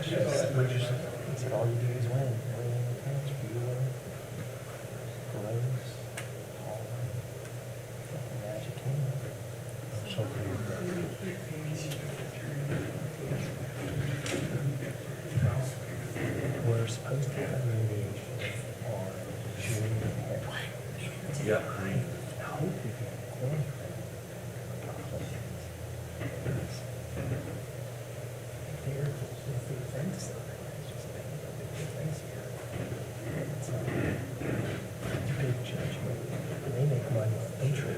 He said, all you do is win. Everything counts. Bueller, Groves, Hall, fucking Magic Kingdom. So we're supposed to have a meeting on June 10th. Yeah. I hope we can coordinate. They're big things though. It's just big things here. It's a big judgment. And they make money on entry.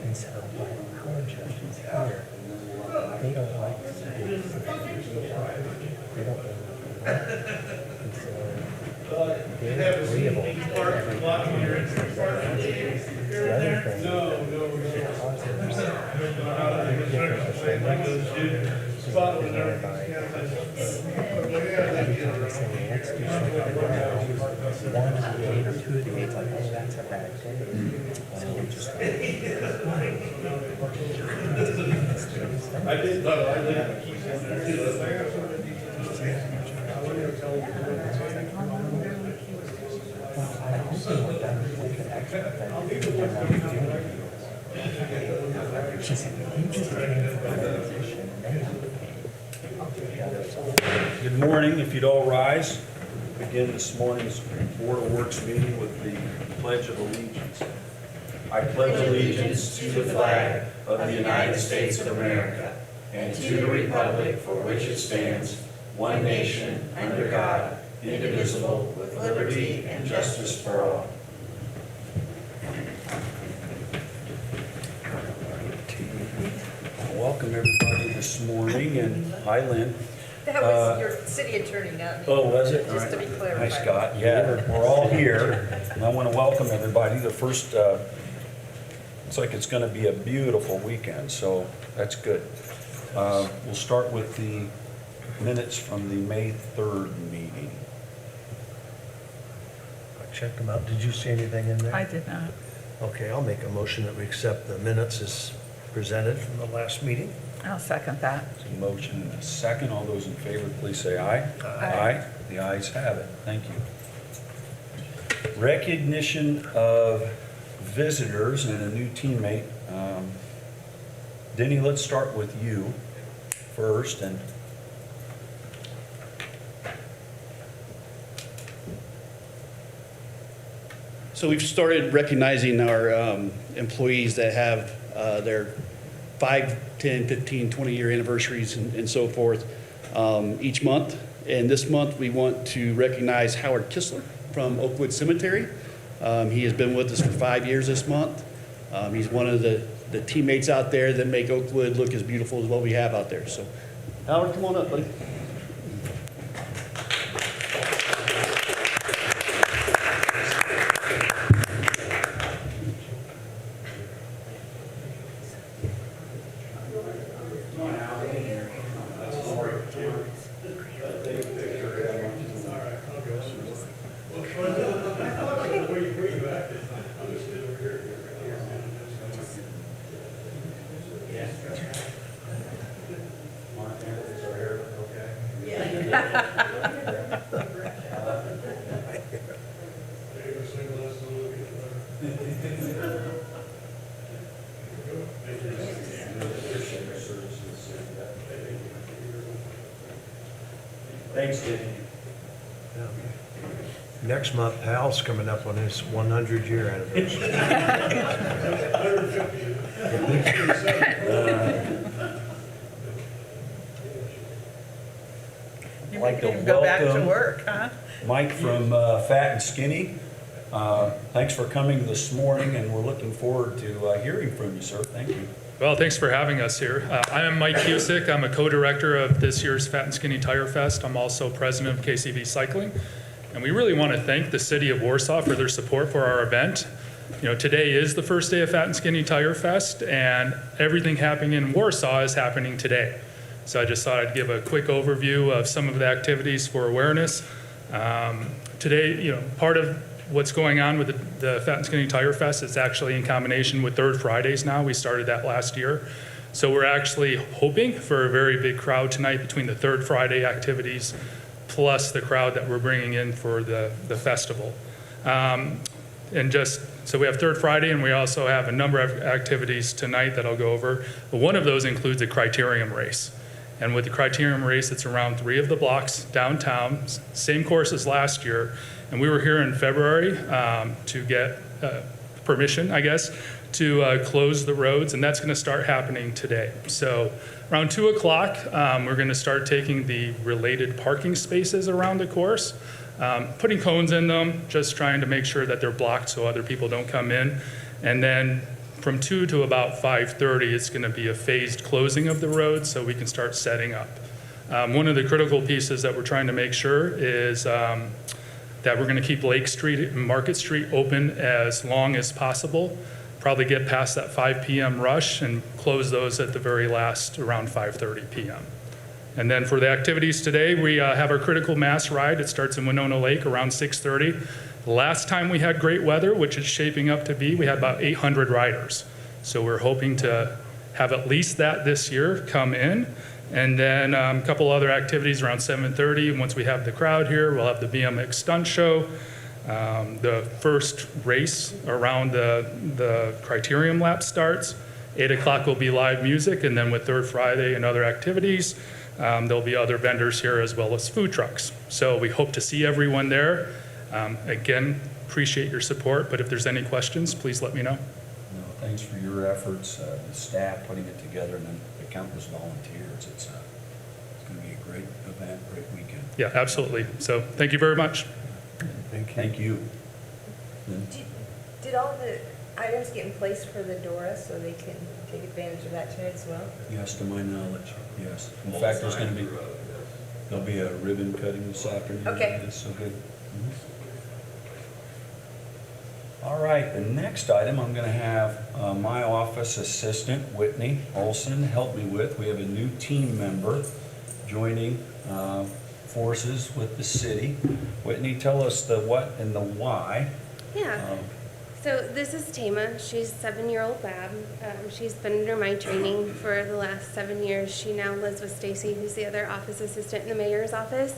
And so like our judges here, they don't like to say they don't know what they want. And so they're agreeable to everything. The other thing, because every time they say, let's do something now, one of the eight or two of the eight's like, oh, that's a bad day. So we just I did, though, I did keep well, I hope they were done with an extra thing. She said, you just came for the position, and they have to pay the other side. Good morning. If you'd all rise, begin this morning's Board of Works meeting with the Pledge of Allegiance. I pledge allegiance to the flag of the United States of America and to the republic for which it stands, one nation, under God, indivisible, with liberty and justice for all. Welcome everybody this morning, and hi Lynn. That was your city attorney, not me. Oh, was it? Just to be clarified. Hi, Scott. Yeah, we're all here, and I want to welcome everybody. The first, looks like it's going to be a beautiful weekend, so that's good. We'll start with the minutes from the May 3rd meeting. I checked them out. Did you see anything in there? I did not. Okay, I'll make a motion that we accept the minutes as presented from the last meeting. I'll second that. There's a motion and a second. All those in favor, please say aye. Aye. The ayes have it. Thank you. Recognition of visitors and a new teammate. Denny, let's start with you first. And So we've started recognizing our employees that have their 5, 10, 15, 20-year anniversaries and so forth each month. And this month, we want to recognize Howard Kistler from Oakwood Cemetery. He has been with us for 5 years this month. He's one of the teammates out there that make Oakwood look as beautiful as what we have out there. So Howard, come on up, buddy. thanks, Denny. Next month, Hal's coming up on his 100-year anniversary. You Like can to even go back to welcome- work, huh? Mike from Fat and Skinny. Thanks for coming this morning, and we're looking forward to hearing from you, sir. Thank you. Well, thanks for having us here. I am Mike Cusick. I'm a co-director of this year's Fat and Skinny Tire Fest. I'm also president of KCV Cycling. And we really want to thank the city of Warsaw for their support for our event. You know, today is the first day of Fat and Skinny Tire Fest, and everything happening in Warsaw is happening today. So I just thought I'd give a quick overview of some of the activities for awareness. Today, you know, part of what's going on with the Fat and Skinny Tire Fest is actually in combination with Third Fridays now. We started that last year. So we're actually hoping for a very big crowd tonight between the Third Friday activities plus the crowd that we're bringing in for the festival. And just, so we have Third Friday, and we also have a number of activities tonight that I'll go over. But one of those includes a criterium race. And with the criterium race, it's around 3 of the blocks downtown, same course as last year. And we were here in February to get permission, I guess, to close the roads, and that's going to start happening today. So around 2 o'clock, we're going to start taking the related parking spaces around the course, putting cones in them, just trying to make sure that they're blocked so other people don't come in. And then from 2 to about 5:30, it's going to be a phased closing of the road so we can start setting up. One of the critical pieces that we're trying to make sure is that we're going to keep Lake Street and Market Street open as long as possible. Probably get past that 5 p.m. rush and close those at the very last around 5:30 p.m. And then for the activities today, we have our critical mass ride. It starts in Winona Lake around 6:30. The last time we had great weather, which it's shaping up to be, we had about 800 riders. So we're hoping to have at least that this year come in. And then a couple other activities around 7:30. Once we have the crowd here, we'll have the BMX stunt show. The first race around the criterium lap starts. 8 o'clock will be live music, and then with Third Friday and other activities, there'll be other vendors here as well as food trucks. So we hope to see everyone there. Again, appreciate your support, but if there's any questions, please let me know. No, thanks for your efforts, the staff putting it together, and then the countless volunteers. It's going to be a great event, great weekend. Yeah, absolutely. So thank you very much. Thank you. Did all the items get in place for the Dora so they can take advantage of that tonight as well? Yes, to my knowledge, yes. In fact, there'll be a ribbon cutting this afternoon. Okay. It's so good. All right, the next item I'm going to have my office assistant, Whitney Olson, help me with. We have a new team member joining forces with the city. Whitney, tell us the what and the why. Yeah. So this is Tama. She's a 7-year-old lab. She's been under my training for the last 7 years. She now lives with Stacy, who's the other office assistant in the mayor's office.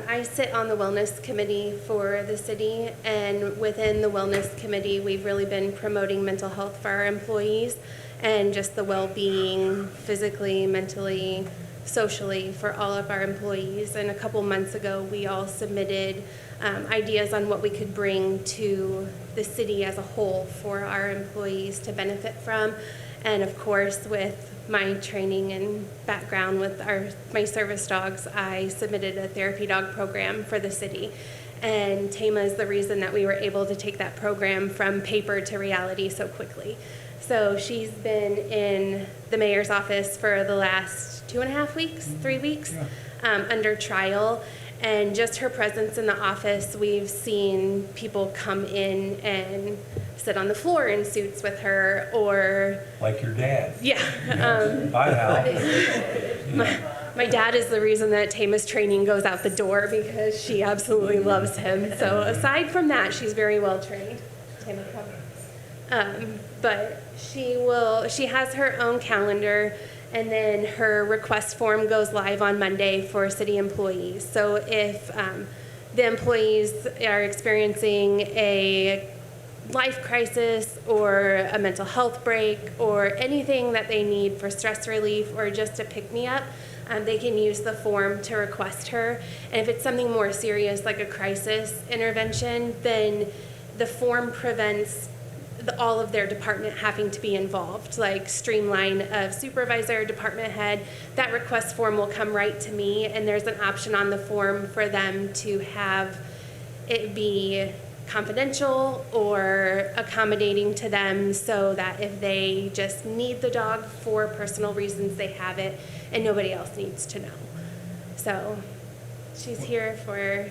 I sit on the wellness committee for the city, and within the wellness committee, we've really been promoting mental health for our employees and just the well-being physically, mentally, socially for all of our employees. And a couple months ago, we all submitted ideas on what we could bring to the city as a whole for our employees to benefit from. And of course, with my training and background with my service dogs, I submitted a therapy dog program for the city. And Tama is the reason that we were able to take that program from paper to reality so quickly. So she's been in the mayor's office for the last 2.5 weeks, 3 weeks, under trial. And just her presence in the office, we've seen people come in and sit on the floor in suits with her, or Like your dad. yeah. Hi, Hal. My dad is the reason that Tama's training goes out the door because she absolutely loves him. So aside from that, she's very well trained. Tama, come. But she has her own calendar, and then her request form goes live on Monday for city employees. So if the employees are experiencing a life crisis or a mental health break or anything that they need for stress relief or just a pick-me-up, they can use the form to request her. And if it's something more serious like a crisis intervention, then the form prevents all of their department having to be involved, like streamline of supervisor, department head. That request form will come right to me, and there's an option on the form for them to have it be confidential or accommodating to them, so that if they just need the dog for personal reasons, they have it and nobody else needs to know. So she's here for...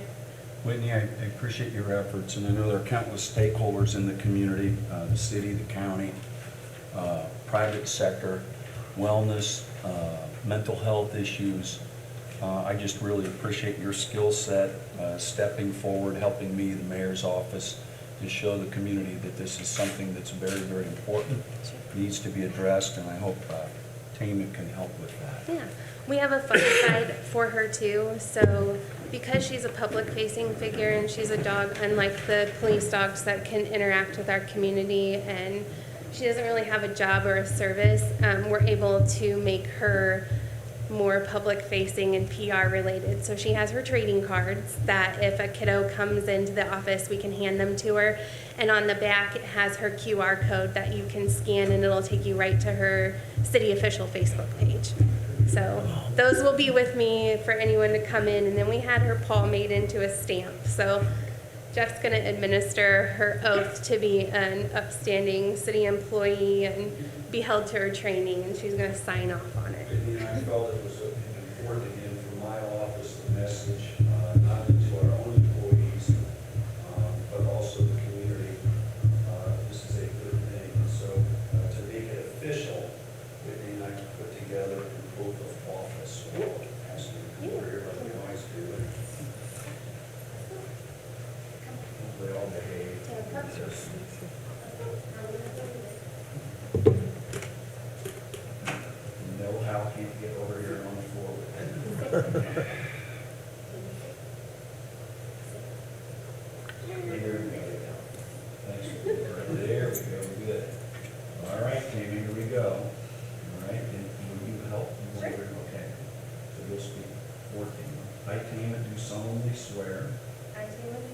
Whitney, I appreciate your efforts, and I know there are countless stakeholders in the community, the city, the county, private sector, wellness, mental health issues. I just really appreciate your skill set, stepping forward, helping me, the mayor's office, to show the community that this is something that's very, very important, needs to be addressed, and I hope Tama can help with that. Yeah, we have a fun side for her too. So because she's a public-facing figure and she's a dog, unlike the police dogs that can interact with our community, and she doesn't really have a job or a service, we're able to make her more public-facing and PR related. So she has her trading cards that if a kiddo comes into the office, we can hand them to her. And on the back, it has her QR code that you can scan, and it'll take you right to her city official Facebook page. So those will be with me for anyone to come in. And then we had her paw made into a stamp. So Jeff's going to administer her oath to be an upstanding city employee and be held to her training, and she's going to sign off on it. And I felt it was important again for my office, the message, not only to our own employees, but also the community. This is a good thing. So to make it official, Whitney and I put together an oath of office. So I'll ask you to come over here like we always do. And hopefully all behave. No, Hal can't get over here on the floor with it. There we go. Thanks. There we go, good. All right, Tammy, here we go. All right, and will you help? Okay. So you'll speak for Tammy. I, Tammy, do solemnly swear I do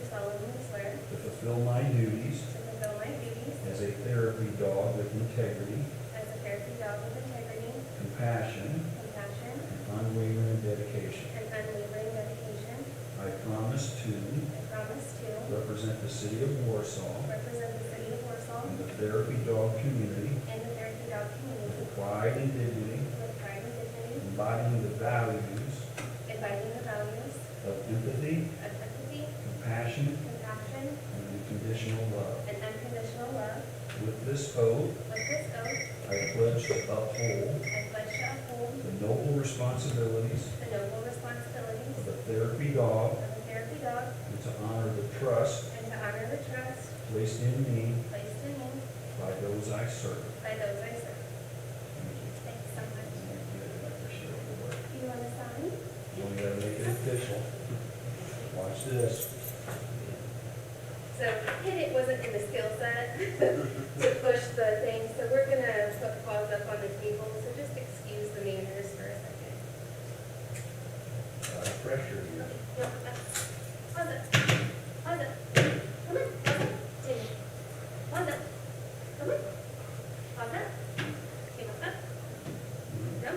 solemnly swear to fulfill my duties to fulfill my duties as a therapy dog with integrity, as a therapy dog with integrity, compassion, compassion, and unwavering dedication. and unwavering dedication. I promise to I promise to represent the city of Warsaw represent the city of Warsaw and the therapy dog community and the therapy dog community with pride and dignity, with pride and dignity, embodying the values embodying the values of empathy, of empathy, compassion, compassion, and unconditional love. and unconditional love. With this oath, With this oath, I pledge to uphold I pledge to uphold the noble responsibilities the noble responsibilities of a therapy dog of a therapy dog and to honor the trust and to honor the trust placed in me placed in me by those I serve. by those I serve. Thank you. Thanks so much. Thank you. I appreciate all the work. You want to sign? You only gotta make it official. Watch this. So hit it wasn't in the skill set to push the thing, so we're gonna put paws up on the table, so just excuse the manners for a second. Pressure here. No, pause up, pause up, come on, pause up, Timmy, pause up, come on, pause up, okay, up, no, up,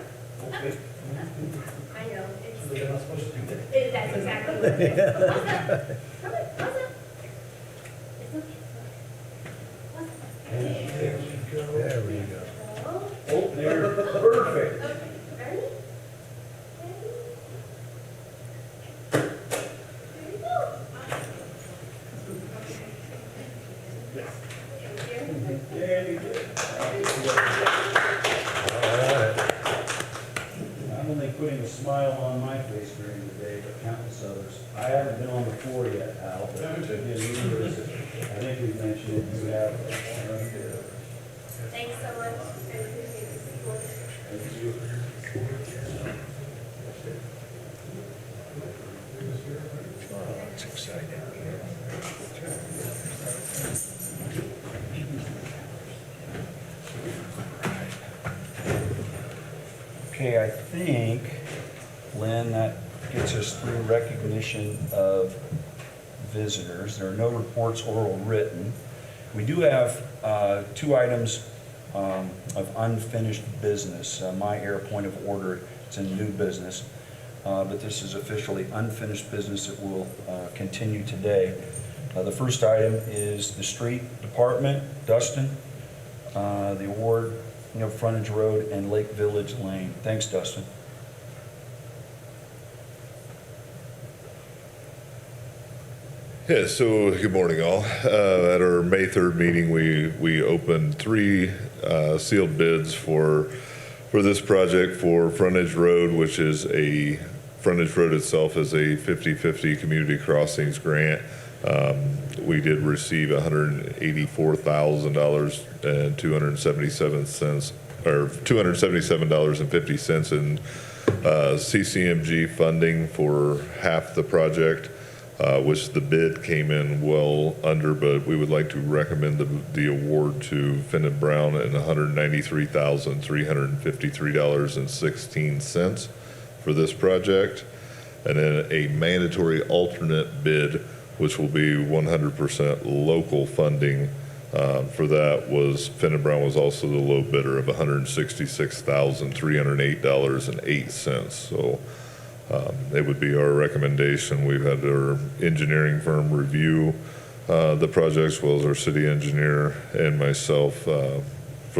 Okay. I know, it's, They're not supposed to do that. that's exactly what it is, pause up, come on, pause up. It's okay, pause up. There we go. Go. Oh, there, perfect. Okay, ready? There you go. Thank you. Yeah, you did. All right. I'm only putting a smile on my face during the day, but countless others. I haven't been on the floor yet, Al, but again, neither is it. I think we mentioned it, you have. Thanks so much. I appreciate the support. Thank you. Oh, that's exciting. Okay, I think, Lynn, that gets us through recognition of visitors. There are no reports, oral, written. We do have two items of unfinished business. My air point of order, it's in new business, but this is officially unfinished business that will continue today. The first item is the street department, Dustin, the award, Frontage Road and Lake Village Lane. Thanks, Dustin. Yeah, so good morning, all. At our May 3rd meeting, we opened 3 sealed bids for this project for Frontage Road, which is Frontage Road itself is a 50/50 community crossings grant. We did receive $184,000 and 277 cents or $277.50 in CCMG funding for half the project, which the bid came in well under, but we would like to recommend the award to Finn and Brown at $193,353.16 for this project. And then a mandatory alternate bid, which will be 100% local funding. For that was, Finn and Brown was also the low bidder of $166,308.08. So it would be our recommendation. We've had our engineering firm review the project, as well as our city engineer and myself for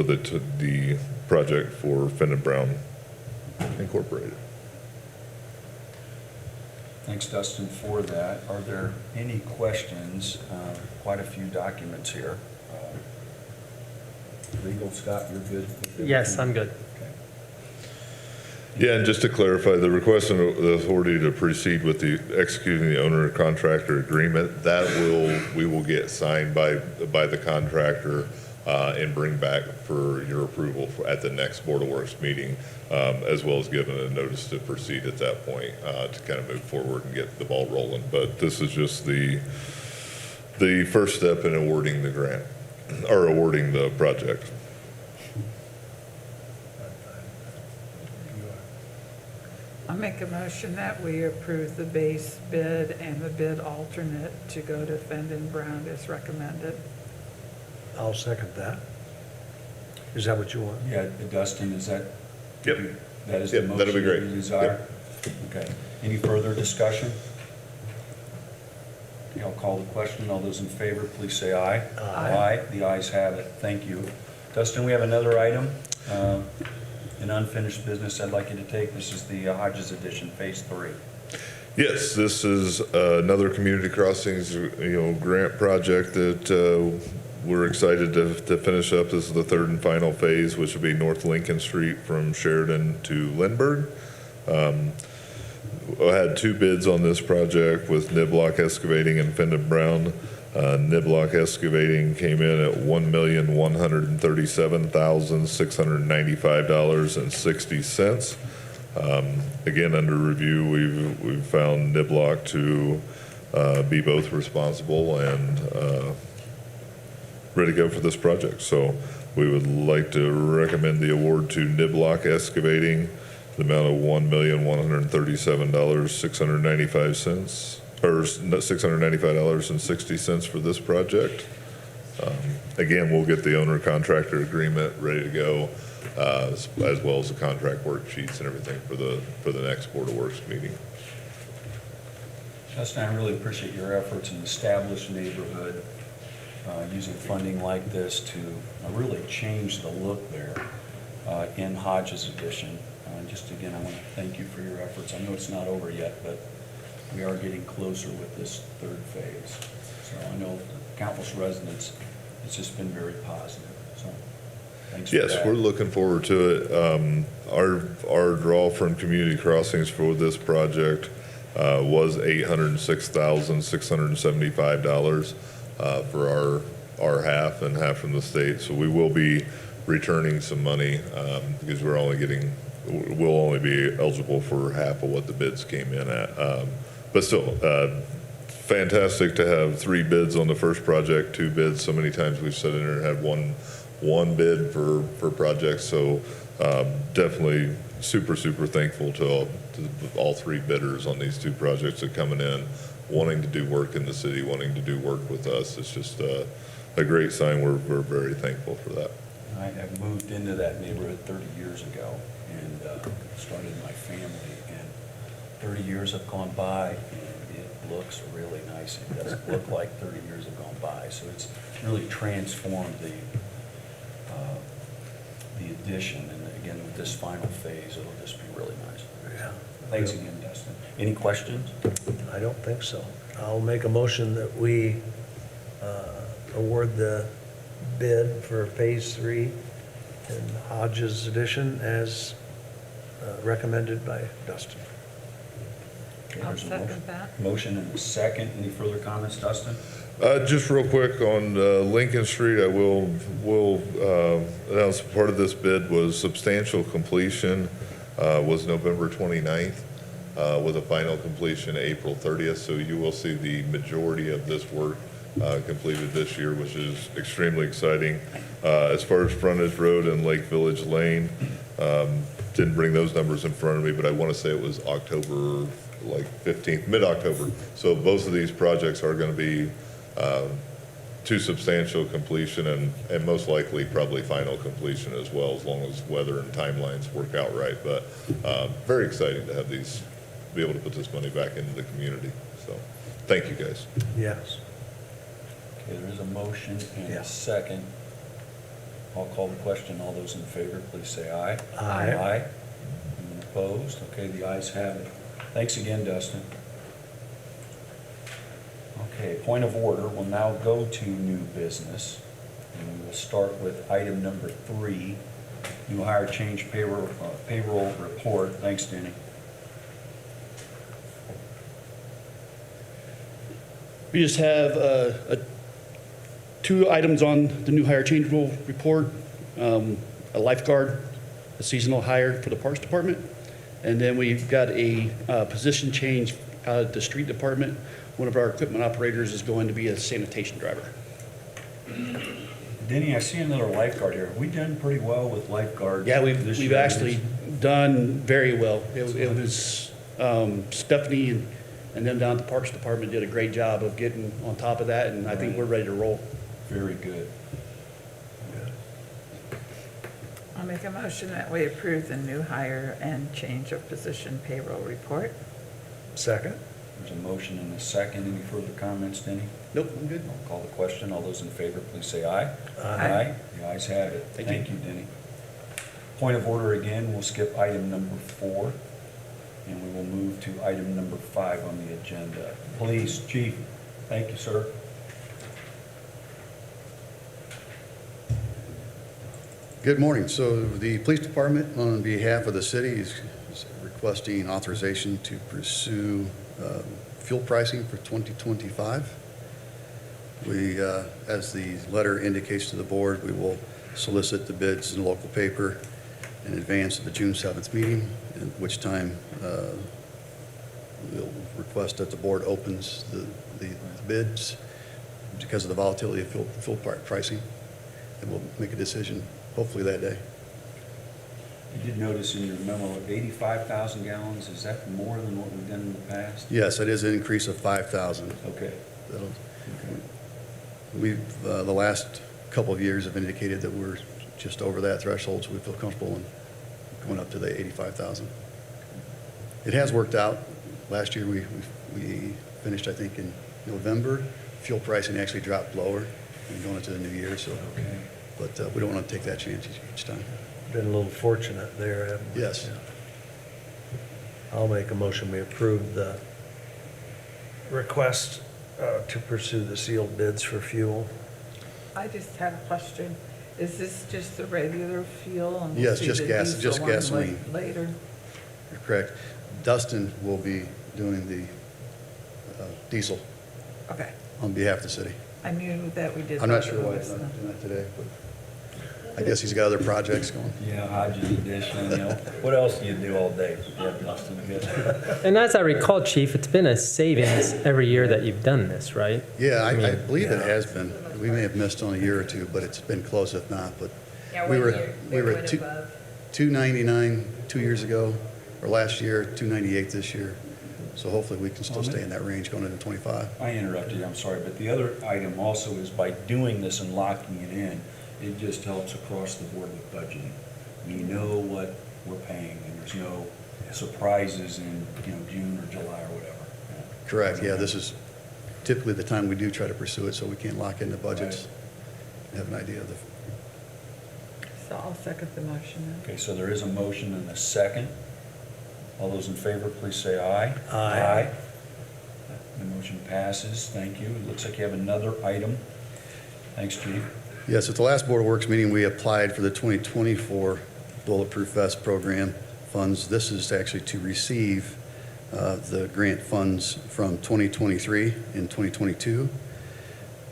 the project for Finn and Brown Incorporated. Thanks, Dustin, for that. Are there any questions? Quite a few documents here. Legal, Scott, you're good? with Yes, I'm everything? good. Okay. Yeah, and just to clarify, the request of the authority to proceed with the executing the owner contractor agreement, we will get signed by the contractor and bring back for your approval at the next Board of Works meeting, as well as giving a notice to proceed at that point to kind of move forward and get the ball rolling. But this is just the first step in awarding the grant, or awarding the project. I'll make a motion that we approve the base bid and the bid alternate to go to Finn and Brown as recommended. I'll second that. Is that what you want? Yeah, Dustin, is that? Yep. That is the Yep, motion that'll be great. that you desire? Okay. Any further discussion? Okay, I'll call the question. All those in favor, please say aye. Aye. The ayes have it. Thank you. Dustin, we have another item, an unfinished business I'd like you to take. This is the Hodges Edition, Phase 3. Yes, this is another Community Crossings, grant project that we're excited to finish up. This is the third and final phase, which will be North Lincoln Street from Sheridan to Lindbergh. I had two bids on this project with Niblock Excavating and Finn and Brown. Niblock Excavating came in at $1,137,695.60. Again, under review, we've found Niblock to be both responsible and ready to go for this project. So we would like to recommend the award to Niblock Excavating, the amount of $1,137,695, or $695.60 for this project. Again, we'll get the owner contractor agreement ready to go, as well as the contract worksheets and everything for the next Board of Works meeting. Dustin, I really appreciate your efforts in established neighborhood, using funding like this to really change the look there in Hodges Edition. Just again, I want to thank you for your efforts. I know it's not over yet, but we are getting closer with this third phase. So I know countless residents, it's just been very positive. So thanks for that. Yes, we're looking forward to it. Our draw from Community Crossings for this project was $806,675 for our half and half from the state. So we will be returning some money because we'll only be eligible for half of what the bids came in at. But still, fantastic to have 3 bids on the first project, 2 bids. So many times we've sat in there and had one bid for projects. So definitely super thankful to all 3 bidders on these 2 projects that are coming in, wanting to do work in the city, wanting to do work with us. It's just a great sign. We're very thankful for that. I have moved into that neighborhood 30 years ago and started my family, and 30 years have gone by and it looks really nice. It doesn't look like 30 years have gone by, so it's really transformed the addition, and again, with this final phase, it'll just be really nice. Yeah. Thanks again, Dustin. Any questions? I don't think so. I'll make a motion that we award the bid for Phase 3 in Hodges Edition as recommended by Dustin. Okay, I'll there's a second that. motion and a second. Any further comments, Dustin? Just real quick on Lincoln Street, I will announce part of this bid was substantial completion was November 29th with a final completion April 30th. So you will see the majority of this work completed this year, which is extremely exciting. As far as Frontage Road and Lake Village Lane, didn't bring those numbers in front of me, but I want to say it was October like 15th, mid-October. So both of these projects are going to be to substantial completion and most likely probably final completion as well, as long as weather and timelines work out right. But very exciting to have these, be able to put this money back into the community. So thank you, guys. Yes. Okay, there is a motion and Yeah. a second. I'll call the question. All those in favor, please say aye. Aye. Aye. Anyone opposed? Okay, the ayes have it. Thanks again, Dustin. Okay, point of order. We'll now go to new business. And we will start with item number 3, new hire change payroll report. Thanks, Denny. We just have two items on the new hire change rule report, a lifeguard, a seasonal hire for the Parks Department, and then we've got a position change out at the street department. One of our equipment operators is going to be a sanitation driver. Denny, I see another lifeguard here. Have we done pretty well with lifeguards? Yeah, this we've year? actually done very well. It was Stephanie and them down at the Parks Department did a great job of getting on top of that, and I think we're ready to roll. Very good. I'll make a motion that we approve the new hire and change of position payroll report. Second? There's a motion and a second. Any further comments, Denny? Nope, I'm good. I'll call the question. All those in favor, please say aye. Aye. The ayes have it. Thank you. Denny. Point of order again, we'll skip item number 4, and we will move to item number 5 on the agenda. Police Chief, thank you, sir. Good morning. So the police department, on behalf of the city, is requesting authorization to pursue fuel pricing for 2025. We, as the letter indicates to the board, we will solicit the bids in the local paper in advance of the June 7th meeting, at which time we'll request that the board opens the bids because of the volatility of fuel pricing, and we'll make a decision hopefully that day. You did notice in your memo of 85,000 gallons. Is that more than what we've done in the past? Yes, it is an increase of 5,000. Okay. We've, the last couple of years have indicated that we're just over that threshold, so we feel comfortable in going up to the 85,000. It has worked out. Last year, we finished, I think, in November. Fuel pricing actually dropped lower going into the new year, so. Okay. But we don't want to take that chance each time. Been a little fortunate there, haven't we? Yes. I'll make a motion, we approve the request to pursue the sealed bids for fuel. I just had a question. Is this just the regular fuel? And we'll Yes, see just the gas, diesel just one gasoline. Later? You're correct. Dustin will be doing the diesel Okay. on behalf of the city. I knew that we did. I'm not both sure of why those, he's not so. doing that today, but I guess he's got other projects going. Yeah, Hodges edition, you know. What else do you do all day? Yeah, Dustin, good. And as I recall, Chief, it's been a savings every year that you've done this, right? Yeah, I mean, believe it has been. We may have missed on a year or two, but it's been close if not. But Yeah, we one were year, we were went at above. 299 2 years ago, or last year, 298 this year. So hopefully we can still stay in that range going into 25. I interrupted you, I'm sorry, but the other item also is by doing this and locking it in, it just helps across the board with budgeting. We know what we're paying, and there's no surprises in, June or July or whatever. Correct, yeah, this is typically the time we do try to pursue it, so we can lock in the budgets, have an idea of the. So I'll second the motion then. Okay, so there is a motion and a second. All those in favor, please say aye. Aye. The motion passes, thank you. It looks like you have another item. Thanks, Chief. Yes, at the last Board of Works meeting, we applied for the 2024 Bulletproof Vest Program funds. This is actually to receive the grant funds from 2023 and 2022.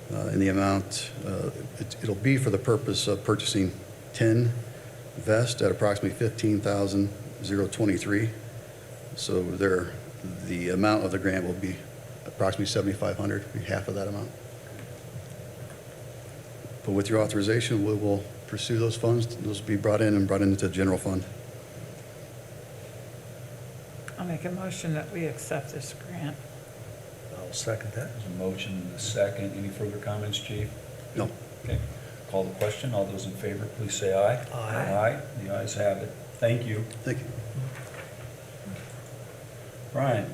in the amount, it'll be for the purpose of purchasing 10 vests at approximately $15,023. So the amount of the grant will be approximately $7,500, be half of that amount. But with your authorization, we will pursue those funds. Those will be brought in and brought into the general fund. I'll make a motion that we accept this grant. I'll second that. There's a motion and a second. Any further comments, Chief? No. Okay. Call the question. All those in favor, please say aye. Aye. Aye. The ayes have it. Thank you. Thank you. Brian?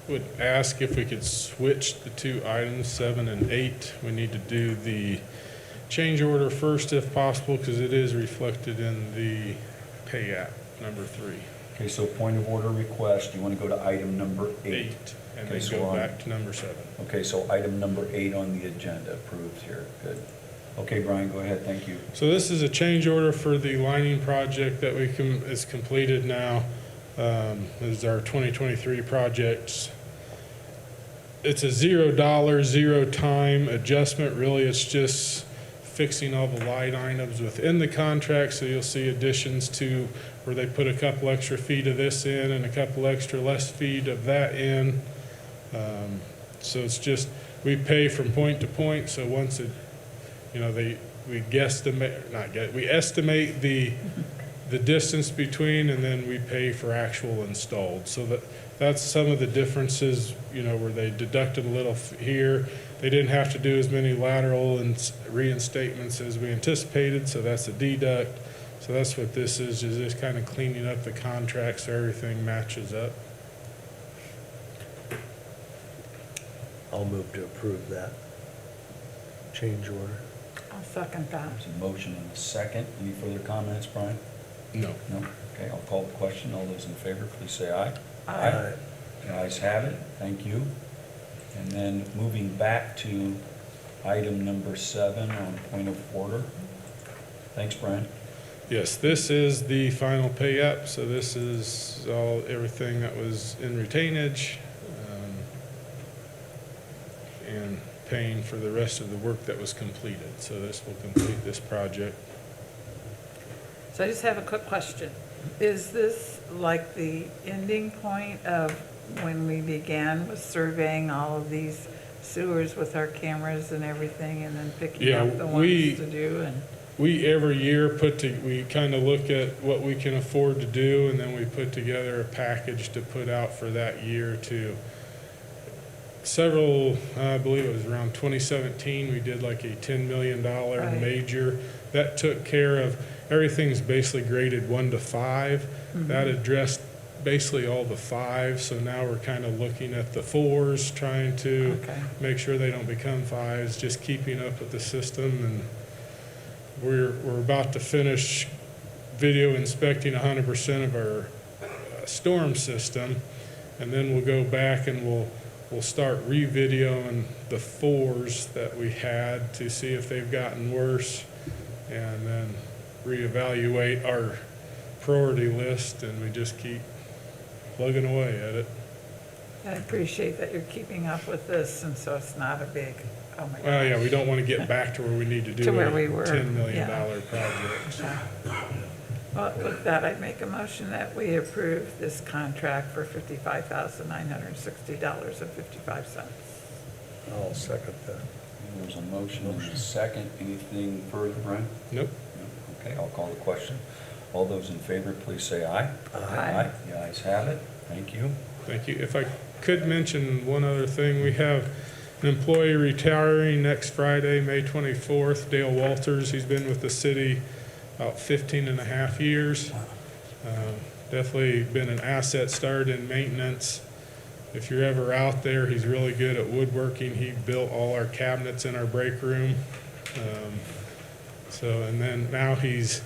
Would ask if we could switch the two items, 7 and 8. We need to do the change order first if possible, because it is reflected in the pay app, number 3. Okay, so point of order request, you want to go to item number 8? 8, and Okay, then so go on- back to number 7. Okay, so item number 8 on the agenda, approved here. Good. Okay, Brian, go ahead. Thank you. So this is a change order for the lining project that is completed now. This is our 2023 projects. It's a $0, 0 time adjustment. Really, it's just fixing all the light items within the contract. So you'll see additions to where they put a couple extra feet of this in and a couple extra less feet of that in. So it's just, we pay from point to point. So once it, we estimate the distance between, and then we pay for actual installed. So that's some of the differences, where they deducted a little here. They didn't have to do as many lateral and reinstatements as we anticipated, so that's a deduct. So that's what this is just kind of cleaning up the contract so everything matches up. I'll move to approve that change order. I'll second that. There's a motion and a second. Any further comments, Brian? No. No? Okay, I'll call the question. All those in favor, please say aye. Aye. The ayes have it. Thank you. And then moving back to item number 7 on point of order. Thanks, Brian. Yes, this is the final pay up, so this is everything that was in retainage, and paying for the rest of the work that was completed. So this will complete this project. So I just have a quick question. Is this like the ending point of when we began with surveying all of these sewers with our cameras and everything, and then picking Yeah, up the ones to do? And We every year we kind of look at what we can afford to do, and then we put together a package to put out for that year to several, I believe it was around 2017, we did like a $10 million Right. major. That took care of, everything's basically graded 1 to 5. That addressed basically all the 5, so now we're kind of looking at the 4s, trying to Okay. make sure they don't become 5s, just keeping up with the system. And we're about to finish video inspecting 100% of our storm system, and then we'll go back and we'll start re-videoing the 4s that we had to see if they've gotten worse, and then reevaluate our priority list, and we just keep plugging away at it. I appreciate that you're keeping up with this, and so it's not a big, oh my gosh. Well, yeah, we don't want to get back to where we need to do To a where we were, $10 million yeah. project. Well, with that, I'd make a motion that we approve this contract for $55,960.55. I'll second that. There's a motion and a second. Anything further, Brian? Nope. No? Okay, I'll call the question. All those in favor, please say aye. Aye. The ayes have it. Thank you. Thank you. If I could mention one other thing, we have an employee retiring next Friday, May 24th, Dale Walters. He's been with the city about 15 and a half years. Definitely been an asset, started in maintenance. If you're ever out there, he's really good at woodworking. He built all our cabinets in our break room. And then now he's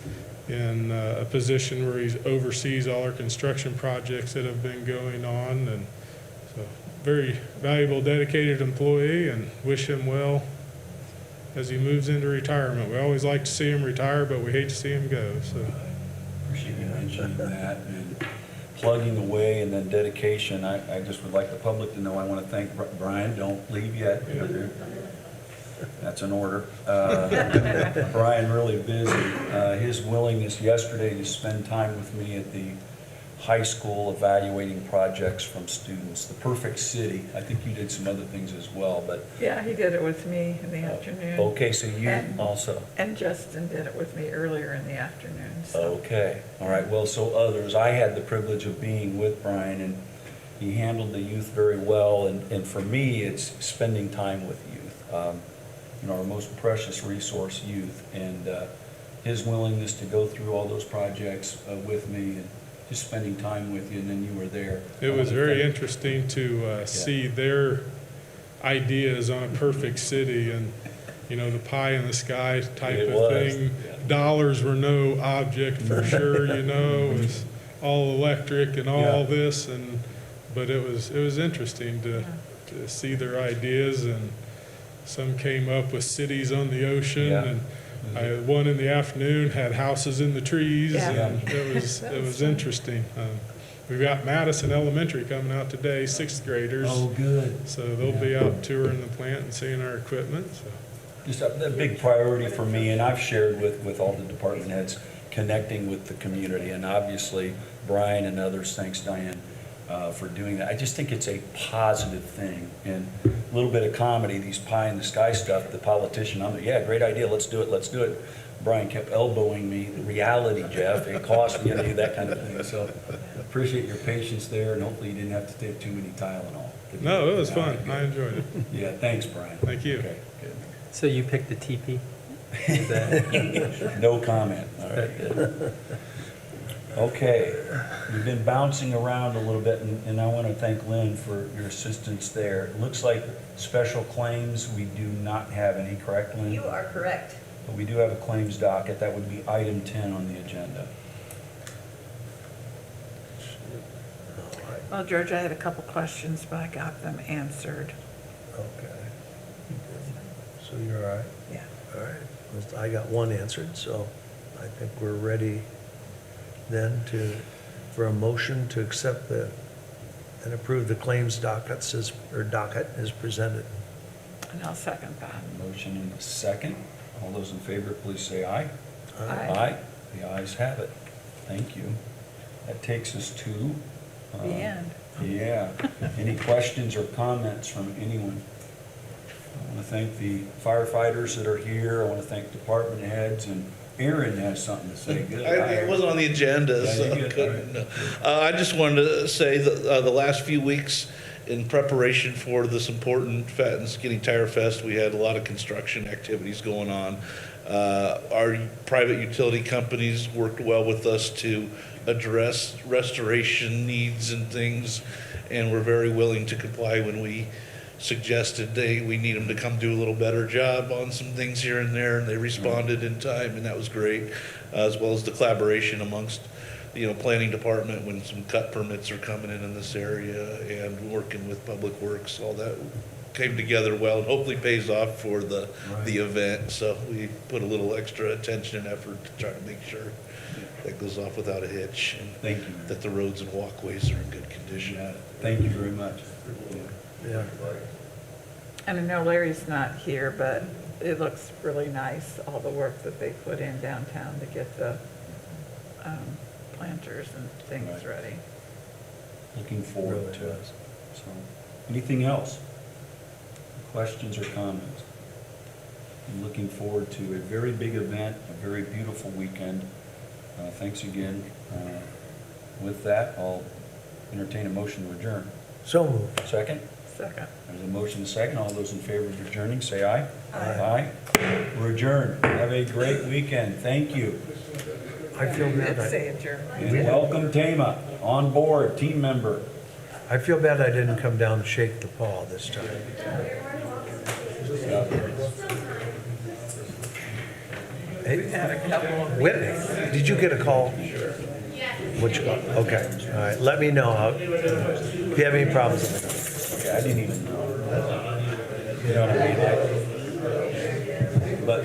in a position where he oversees all our construction projects that have been going on. And so, very valuable, dedicated employee, and wish him well as he moves into retirement. We always like to see him retire, but we hate to see him go. So Appreciate you mentioning that. And plugging away and then dedication, I just would like the public to know, I want to thank Brian, don't leave yet. That's an order. Brian, really busy. His willingness yesterday to spend time with me at the high school evaluating projects from students. The Perfect City, I think you did some other things as well, but. Yeah, he did it with me in the afternoon. Okay, so you And- also. And Justin did it with me earlier in the afternoon, so. Okay, all right, well, so others, I had the privilege of being with Brian, and he handled the youth very well, and for me, it's spending time with youth. You know, our most precious resource, youth, and his willingness to go through all those projects with me, and just spending time with you, and then you were there. It was very interesting to see their ideas on a perfect city and, you know, the pie in the sky type It of was, thing. yeah. Dollars were no object for sure, you know, it was all electric and all Yeah. this, and, but it was interesting to see their ideas, and some came up with cities on the ocean, Yeah. and one in the afternoon had houses in the trees, Yeah. and it was interesting. We've got Madison Elementary coming out today, sixth graders. Oh, good. So they'll be out touring the plant and seeing our equipment, so. Just a big priority for me, and I've shared with all the department heads, connecting with the community, and obviously Brian and others, thanks Diane, for doing that. I just think it's a positive thing, and a little bit of comedy, these pie in the sky stuff, the politician, I'm like, yeah, great idea, let's do it. Brian kept elbowing me, the reality, Jeff, it costs me, that kind of thing, so appreciate your patience there, and hopefully you didn't have to take too many Tylenol. No, it was fun. I enjoyed it. Yeah, thanks, Brian. Thank you. Okay, good. So you picked the TP? Is that- No comment. All right, good. Okay, we've been bouncing around a little bit, and I want to thank Lynn for your assistance there. It looks like special claims, we do not have any, correct, Lynn? You are correct. But we do have a claims docket. That would be item 10 on the agenda. Well, George, I had a couple questions, but I got them answered. Okay. So you're all right? Yeah. All right. Well, I got one answered, so I think we're ready then for a motion to accept and approve the claims docket as presented. And I'll second that. Motion and a second. All those in favor, please say aye. Aye. The ayes have it. Thank you. That takes us to. The end. Yeah. Any questions or comments from anyone? I want to thank the firefighters that are here. I want to thank department heads, and Aaron has something to say. Good. It wasn't on the agenda, Yeah, so you I good. couldn't. I just wanted to say that the last few weeks in preparation for this important Fat and Skinny Tire Fest, we had a lot of construction activities going on. Our private utility companies worked well with us to address restoration needs and things, and were very willing to comply when we suggested we need them to come do a little better job on some things here and there, and they responded in time, and that was great, as well as the collaboration amongst, planning department when some cut permits are coming in this area, and working with Public Works, all that came together well, and hopefully pays off for the event, so we put a little extra attention and effort to try to make sure that goes off without a hitch, and Thank you. that the roads and walkways are in good condition. Yeah, thank you very much. Yeah. And I know Larry's not here, but it looks really nice, all the work that they put in downtown to get the planters and things Right. ready. Looking forward Really to it. does. So, anything else? Questions or comments? I'm looking forward to a very big event, a very beautiful weekend. Thanks again. With that, I'll entertain a motion to adjourn. So moved. Second? Second. There's a motion and a second. All those in favor of adjourning, say aye. Aye. Aye. We're adjourned. Have a great weekend. Thank you. I feel bad. Did say adjourned. And welcome Tama, on board, team member. I feel bad I didn't come down and shake the paw this time. Hey, Had a couple of Whitney, did you get a call? Which, okay, all right, let me know if you have any problems with it. Yeah, I didn't even know. You know what I mean? But